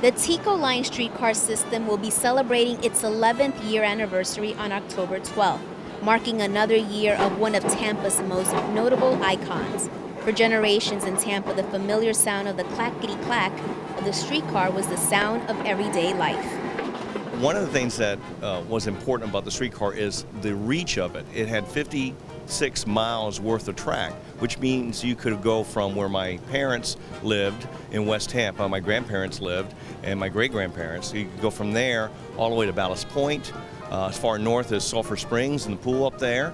The Teco line streetcar system will be celebrating its 11th year anniversary on October 12th, marking another year of one of Tampa's most notable icons. For generations in Tampa, the familiar sound of the clackety-clack of the streetcar was the sound of everyday life. One of the things that was important about the streetcar is the reach of it. It had 56 miles worth of track, which means you could go from where my parents lived in West Tampa, my grandparents lived, and my great-grandparents. You could go from there all the way to Ballast Point, as far north as Sulphur Springs and the pool up there.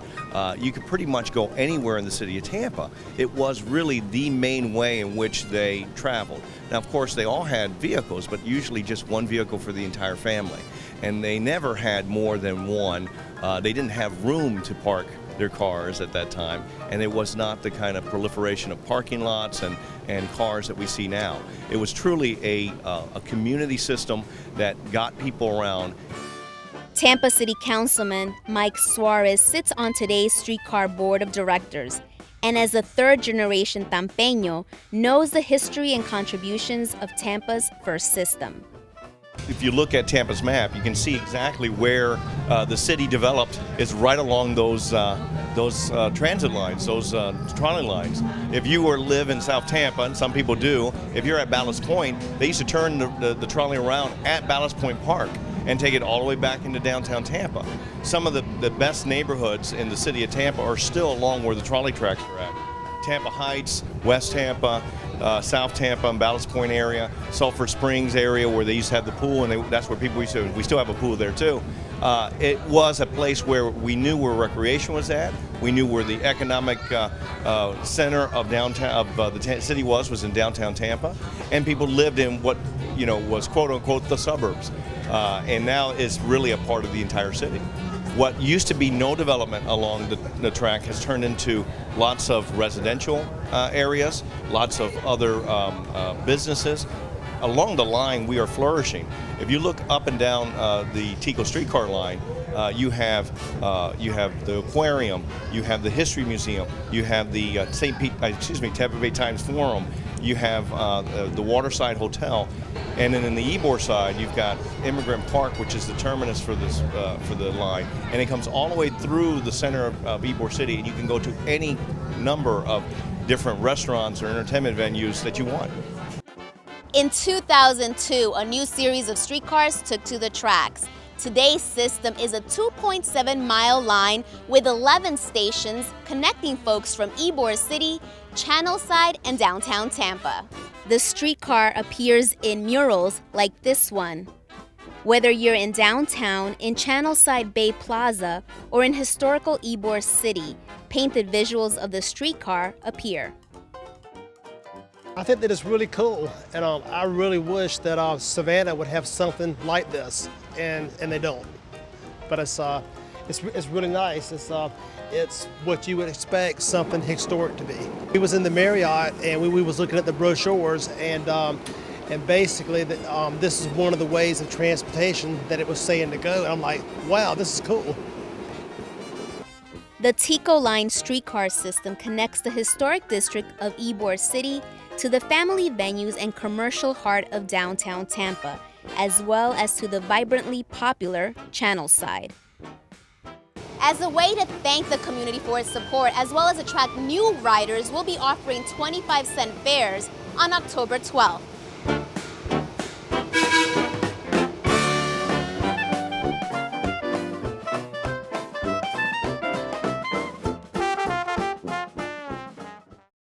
You could pretty much go anywhere in the city of Tampa. It was really the main way in which they traveled. Now, of course, they all had vehicles, but usually just one vehicle for the entire family. And they never had more than one. They didn't have room to park their cars at that time, and it was not the kind of proliferation of parking lots and cars that we see now. It was truly a community system that got people around. Tampa City Councilman Mike Suarez sits on today's streetcar board of directors, and as a third-generation Tampeño, knows the history and contributions of Tampa's first system. If you look at Tampa's map, you can see exactly where the city developed is right along those transit lines, those trolley lines. If you live in South Tampa, and some people do, if you're at Ballast Point, they used to turn the trolley around at Ballast Point Park and take it all the way back into downtown Tampa. Some of the best neighborhoods in the city of Tampa are still along where the trolley tracks are at. Tampa Heights, West Tampa, South Tampa and Ballast Point area, Sulphur Springs area where they used to have the pool, and that's where people used to, we still have a pool there too. It was a place where we knew where recreation was at. We knew where the economic center of downtown, of the city was in downtown Tampa, and people lived in what was quote unquote the suburbs, and now is really a part of the entire city. What used to be no development along the track has turned into lots of residential areas, lots of other businesses. Along the line, we are flourishing. If you look up and down the Teco streetcar line, you have the aquarium, you have the history museum, you have the Tampa Bay Times Forum, you have the Waterside Hotel, and then in the Ybor side, you've got Immigrant Park, which is the terminus for this for the line, and it comes all the way through the center of Ybor City, and you can go to any number of different restaurants or entertainment venues that you want. In 2002, a new series of streetcars took to the tracks. Today's system is a 2.7-mile line with 11 stations connecting folks from Ybor City, Channelside, and downtown Tampa. The streetcar appears in murals like this one. Whether you're in downtown, in Channelside Bay Plaza, or in historical Ybor City, painted visuals of the streetcar appear. I think that it's really cool, and I really wish that Savannah would have something like this, and they don't. But it's really nice. It's what you would expect something historic to be. We was in the Marriott, and we was looking at the brochures, and basically this is one of the ways of transportation that it was saying to go. And I'm like, wow, this is cool. The Teco line streetcar system connects the historic district of Ybor City to the family venues and commercial heart of downtown Tampa, as well as to the vibrantly popular Channelside. As a way to thank the community for its support, as well as attract new riders, we'll be offering 25-cent fares on October 12th.